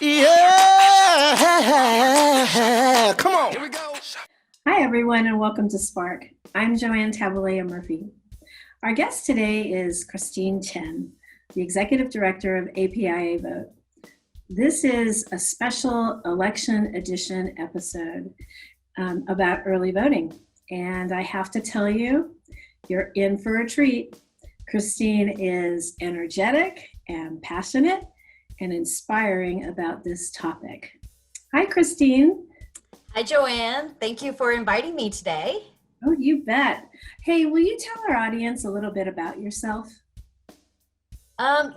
Yeah, come on. Here we go. Hi, everyone, and welcome to Spark. I'm Joanne Murphy. Our guest today is Christine Chen, the Executive Director of APIAVote. This is a special election edition episode about early voting. And I have to tell you, you're in for a treat. Christine is energetic and passionate and inspiring about this topic. Hi, Christine. Hi, Joanne. Thank you for inviting me today. Oh, you bet. Hey, will you tell our audience a little bit about yourself?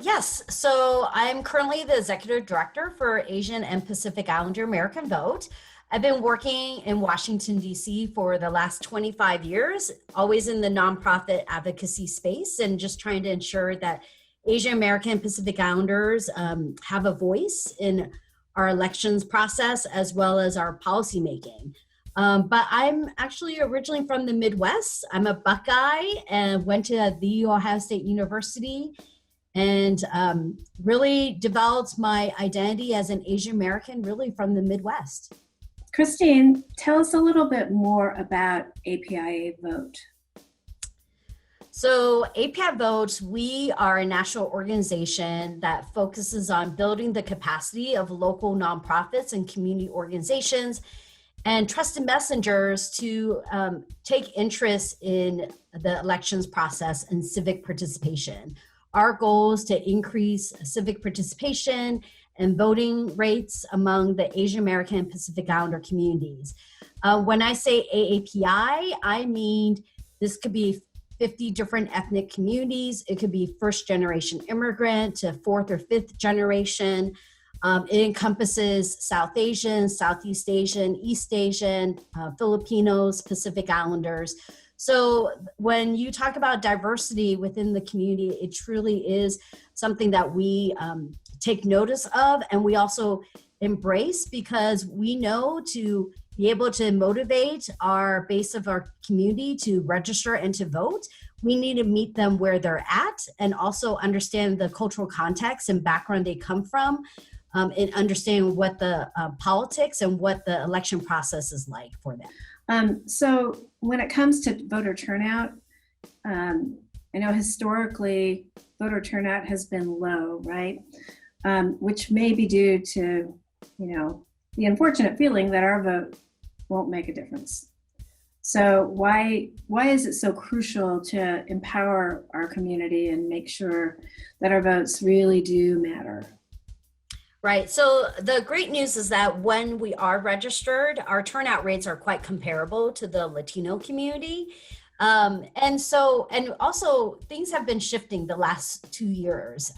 Yes, so I'm currently the Executive Director for Asian and Pacific Islander American Vote. I've been working in Washington, D.C. for the last 25 years, always in the nonprofit advocacy space and just trying to ensure that Asian American and Pacific Islanders have a voice in our elections process as well as our policy making. But I'm actually originally from the Midwest. I'm a Buckeye and went to the Ohio State University and really developed my identity as an Asian American really from the Midwest. Christine, tell us a little bit more about APIAVote. So APIAVote, we are a national organization that focuses on building the capacity of local nonprofits and community organizations and trusted messengers to take interest in the elections process and civic participation. Our goal is to increase civic participation and voting rates among the Asian American and Pacific Islander communities. When I say AAPI, I mean this could be 50 different ethnic communities. It could be first generation immigrant to fourth or fifth generation. It encompasses South Asian, Southeast Asian, East Asian, Filipinos, Pacific Islanders. So when you talk about diversity within the community, it truly is something that we take notice of and we also embrace because we know to be able to motivate our base of our community to register and to vote, we need to meet them where they're at and also understand the cultural context and background they come from and understand what the politics and what the election process is like for them. So when it comes to voter turnout, I know historically voter turnout has been low, right? Which may be due to, the unfortunate feeling that our vote won't make a difference. So why is it so crucial to empower our community and make sure that our votes really do matter? Right. So the great news is that when we are registered, our turnout rates are quite comparable to the Latino community. And also things have been shifting the last 2 years.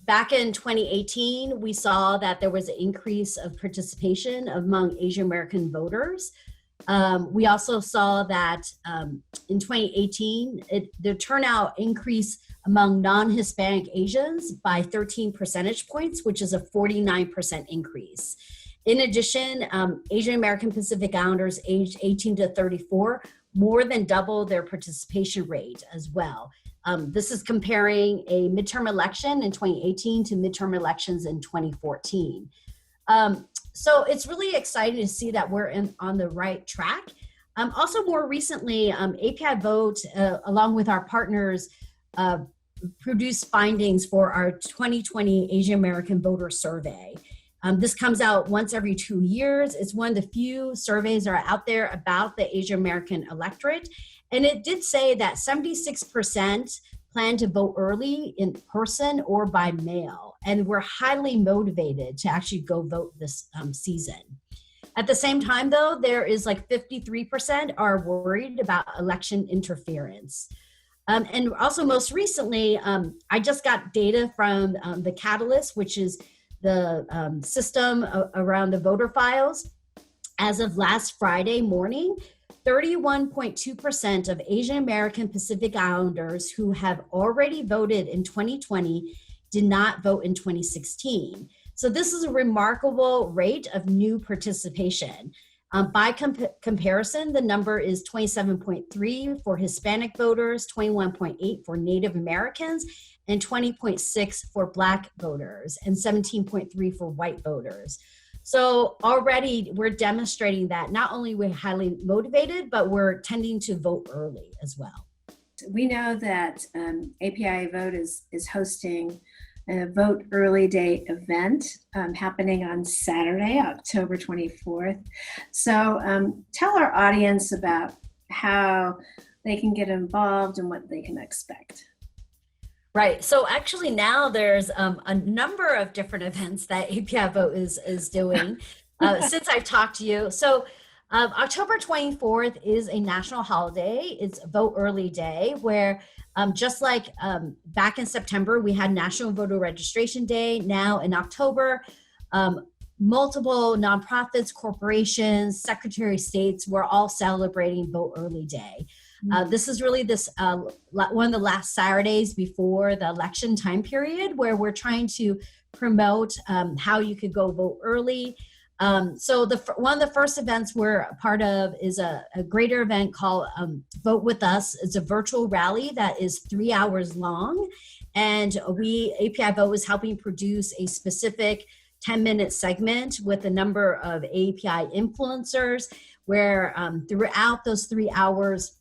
Back in 2018, we saw that there was an increase of participation among Asian American voters. We also saw that in 2018, the turnout increased among non-Hispanic Asians by 13 percentage points, which is a 49% increase. In addition, Asian American Pacific Islanders aged 18 to 34 more than double their participation rate as well. This is comparing a midterm election in 2018 to midterm elections in 2014. So it's really exciting to see that we're on the right track. Also more recently, APIAVote, along with our partners, produced findings for our 2020 Asian American Voter Survey. This comes out once every 2 years. It's one of the few surveys that are out there about the Asian American electorate. And it did say that 76% plan to vote early in person or by mail. And we're highly motivated to actually go vote this season. At the same time, though, there is like 53% are worried about election interference. And also most recently, I just got data from the Catalyst, which is the system around the voter files. As of last Friday morning, 31.2% of Asian American Pacific Islanders who have already voted in 2020 did not vote in 2016. So this is a remarkable rate of new participation. By comparison, the number is 27.3 for Hispanic voters, 21.8 for Native Americans, and 20.6 for Black voters, and 17.3 for white voters. So already we're demonstrating that not only we're highly motivated, but we're tending to vote early as well. We know that APIAVote is hosting a Vote Early Day event happening on Saturday, October 24th. So tell our audience about how they can get involved and what they can expect. Right. So actually now there's a number of different events that APIAVote is doing since I've talked to you. So October 24th is a national holiday. It's Vote Early Day, where just like back in September, we had National Voter Registration Day. Now in October, multiple nonprofits, corporations, Secretary of States, we're all celebrating Vote Early Day. This is really one of the last Saturdays before the election time period, where we're trying to promote how you could go vote early. So one of the first events we're a part of is a greater event called Vote With Us. It's a virtual rally that is 3 hours long. And APIAVote is helping produce a specific 10-minute segment with a number of API influencers, where throughout those 3 hours,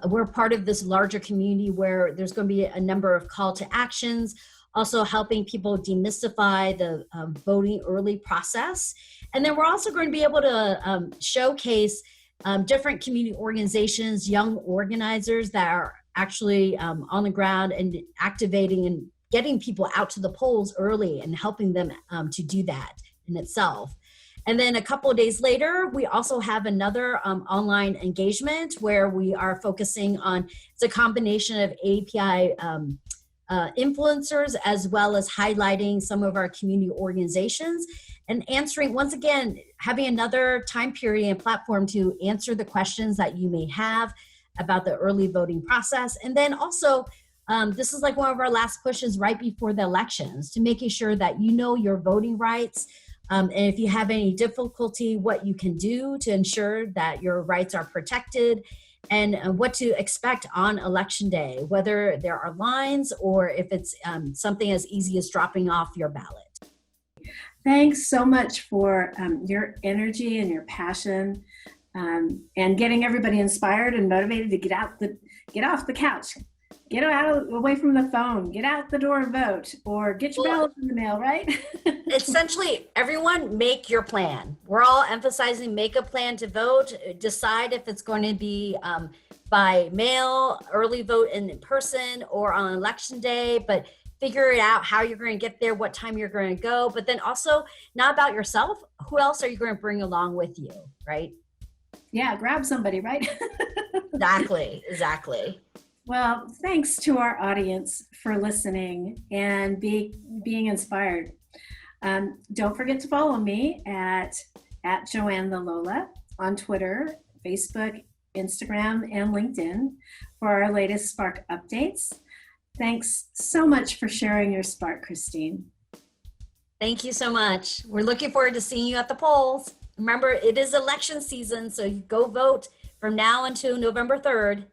we're part of this larger community where there's going to be a number of call to actions, also helping people demystify the voting early process. And then we're also going to be able to showcase different community organizations, young organizers that are actually on the ground and activating and getting people out to the polls early and helping them to do that in itself. And then a couple of days later, we also have another online engagement where we are focusing on, it's a combination of API influencers, as well as highlighting some of our community organizations and answering, once again, having another time period and platform to answer the questions that you may have about the early voting process. And then also, this is like one of our last pushes right before the elections, to making sure that you know your voting rights. And if you have any difficulty, what you can do to ensure that your rights are protected, and what to expect on election day, whether there are lines or if it's something as easy as dropping off your ballot. Thanks so much for your energy and your passion, and getting everybody inspired and motivated to get off the couch, get away from the phone, get out the door and vote, or get your ballot in the mail, right? Essentially, everyone make your plan. We're all emphasizing make a plan to vote, decide if it's going to be by mail, early vote in person, or on election day, but figure it out how you're going to get there, what time you're going to go, but then also not about yourself, who else are you going to bring along with you, right? Yeah, grab somebody, right? Exactly. Well, thanks to our audience for listening and being inspired. Don't forget to follow me at Joanne the Lola on Twitter, Facebook, Instagram, and LinkedIn for our latest Spark updates. Thanks so much for sharing your Spark, Christine. Thank you so much. We're looking forward to seeing you at the polls. Remember, it is election season, so you go vote from now until November 3rd.